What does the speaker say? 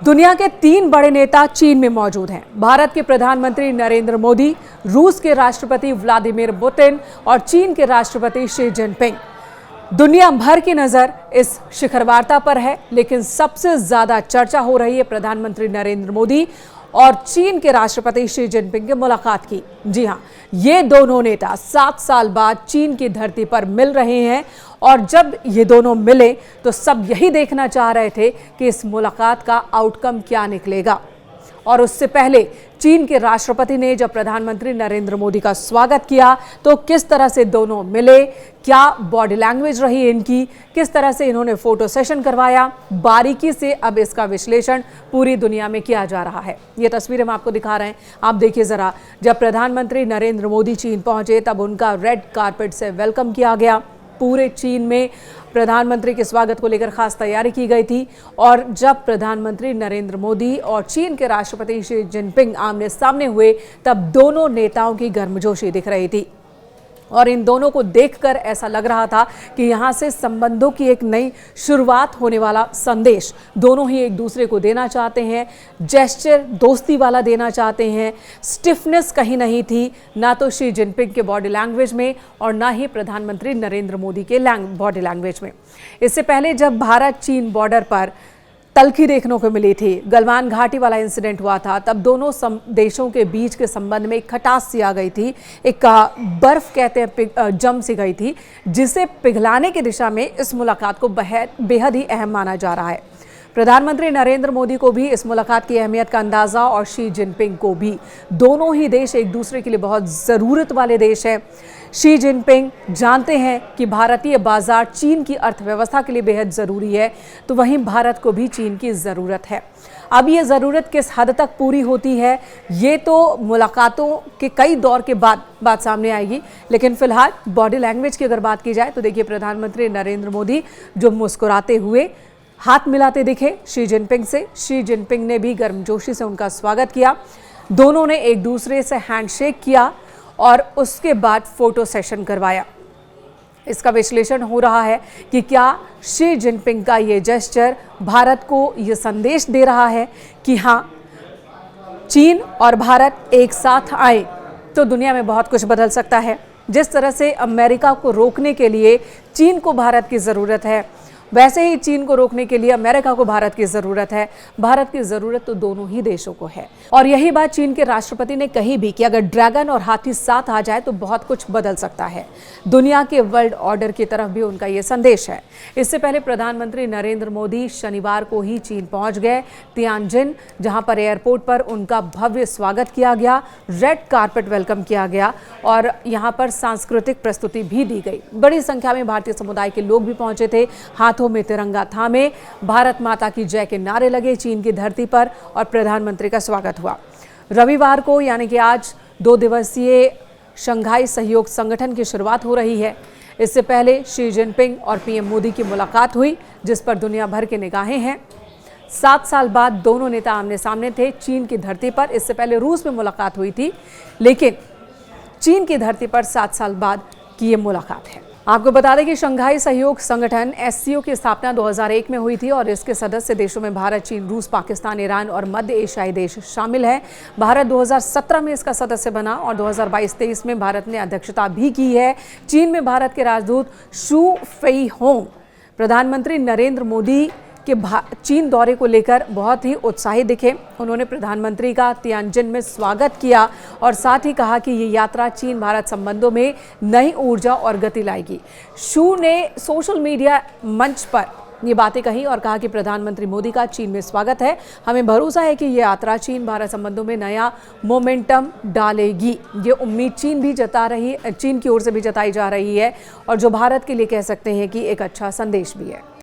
दुनिया के 3 बड़े नेता चीन में मौजूद हैं। भारत के प्रधानमंत्री नरेंद्र मोदी, रूस के राष्ट्रपति व्लादिमीर पुतिन और चीन के राष्ट्रपति शी जिनपिंग। दुनिया भर की नजर इस शिखर वार्ता पर है, लेकिन सबसे ज्यादा चर्चा हो रही है प्रधानमंत्री नरेंद्र मोदी और चीन के राष्ट्रपति शी जिनपिंग की मुलाकात की। जी हां, ये दोनों नेता 7 साल बाद चीन की धरती पर मिल रहे हैं और जब ये दोनों मिले तो सब यही देखना चाह रहे थे कि इस मुलाकात का आउटकम क्या निकलेगा। और उससे पहले चीन के राष्ट्रपति ने जब प्रधानमंत्री नरेंद्र मोदी का स्वागत किया तो किस तरह से दोनों मिले, क्या बॉडी लैंग्वेज रही इनकी, किस तरह से इन्होंने फोटो सेशन करवाया, बारीकी से अब इसका विश्लेषण पूरी दुनिया में किया जा रहा है। ये तस्वीरें हम आपको दिखा रहे हैं, आप देखिए जरा। जब प्रधानमंत्री नरेंद्र मोदी चीन पहुंचे तब उनका रेड कारपेट से वेलकम किया गया। पूरे चीन में प्रधानमंत्री के स्वागत को लेकर खास तैयारी की गई थी और जब प्रधानमंत्री नरेंद्र मोदी और चीन के राष्ट्रपति शी जिनपिंग आमने सामने हुए तब दोनों नेताओं की गर्मजोशी दिख रही थी और इन दोनों को देखकर ऐसा लग रहा था कि यहाँ से संबंधों की एक नई शुरुआत होने वाला संदेश दोनों ही एक दूसरे को देना चाहते हैं। जेस्चर दोस्ती वाला देना चाहते हैं। स्टिफनेस कहीं नहीं थी, ना तो शी जिनपिंग के बॉडी लैंग्वेज में और ना ही प्रधानमंत्री नरेंद्र मोदी के बॉडी लैंग्वेज में। इससे पहले जब भारत चीन बॉर्डर पर तल्खी देखने को मिली थी, गलवान घाटी वाला इंसिडेंट हुआ था, तब दोनों देशों के बीच के संबंध में एक खटास सी आ गई थी, एक बर्फ कहते हैं जम सी गई थी, जिसे पिघलाने की दिशा में इस मुलाकात को बेहद ही अहम माना जा रहा है। प्रधानमंत्री नरेंद्र मोदी को भी इस मुलाकात की अहमियत का अंदाजा और शी जिनपिंग को भी। दोनों ही देश एक दूसरे के लिए बहुत ज़रूरत वाले देश हैं। शी जिनपिंग जानते हैं कि भारतीय बाजार चीन की अर्थव्यवस्था के लिए बेहद ज़रूरी है, तो वहीं भारत को भी चीन की ज़रूरत है। अब ये ज़रूरत किस हद तक पूरी होती है, ये तो मुलाकातों के कई दौर के बाद बात सामने आएगी। लेकिन फिलहाल बॉडी लैंग्वेज की अगर बात की जाए तो देखिए, प्रधानमंत्री नरेंद्र मोदी जो मुस्कुराते हुए हाथ मिलाते दिखे शी जिनपिंग से। शी जिनपिंग ने भी गर्मजोशी से उनका स्वागत किया। दोनों ने एक दूसरे से हैंडशेक किया और उसके बाद फोटो सेशन करवाया। इसका विश्लेषण हो रहा है कि क्या शी जिनपिंग का ये जेस्चर भारत को ये संदेश दे रहा है कि हाँ, चीन और भारत एक साथ आए तो दुनिया में बहुत कुछ बदल सकता है। जिस तरह से अमेरिका को रोकने के लिए चीन को भारत की ज़रूरत है, वैसे ही चीन को रोकने के लिए अमेरिका को भारत की ज़रूरत है। भारत की ज़रूरत तो दोनों ही देशों को है। और यही बात चीन के राष्ट्रपति ने कही भी कि अगर ड्रैगन और हाथी साथ आ जाए तो बहुत कुछ बदल सकता है। दुनिया के वर्ल्ड ऑर्डर की तरफ भी उनका ये संदेश है। इससे पहले प्रधानमंत्री नरेंद्र मोदी शनिवार को ही चीन पहुंच गए, तियानजिन, जहां पर एयरपोर्ट पर उनका भव्य स्वागत किया गया, रेड कारपेट वेलकम किया गया और यहां पर सांस्कृतिक प्रस्तुति भी दी गई। बड़ी संख्या में भारतीय समुदाय के लोग भी पहुंचे थे। हाथों में तिरंगा थामे भारत माता की जय के नारे लगे चीन की धरती पर और प्रधानमंत्री का स्वागत हुआ। रविवार को यानी कि आज 2 दिवसीय शंघाई सहयोग संगठन की शुरुआत हो रही है। इससे पहले शी जिनपिंग और पीएम मोदी की मुलाकात हुई, जिस पर दुनिया भर की निगाहें हैं। 7 साल बाद दोनों नेता आमने सामने थे चीन की धरती पर। इससे पहले रूस में मुलाकात हुई थी, लेकिन चीन की धरती पर 7 साल बाद की ये मुलाकात है। आपको बता दें कि शंघाई सहयोग संगठन एससीओ की स्थापना 2001 में हुई थी और इसके सदस्य देशों में भारत, चीन, रूस, पाकिस्तान, ईरान और मध्य एशियाई देश शामिल हैं। भारत 2017 में इसका सदस्य बना और 2022-23 में भारत ने अध्यक्षता भी की है। चीन में भारत के राजदूत शू फेईहोंग प्रधानमंत्री नरेंद्र मोदी के चीन दौरे को लेकर बहुत ही उत्साहित दिखे। उन्होंने प्रधानमंत्री का तियानजिन में स्वागत किया और साथ ही कहा कि ये यात्रा चीन भारत संबंधों में नई ऊर्जा और गति लाएगी। शू ने सोशल मीडिया मंच पर ये बातें कही और कहा कि प्रधानमंत्री मोदी का चीन में स्वागत है। हमें भरोसा है कि ये यात्रा चीन भारत संबंधों में नया मोमेंटम डालेगी। ये उम्मीद चीन की ओर से भी जताई जा रही है और जो भारत के लिए कह सकते हैं कि एक अच्छा संदेश भी है।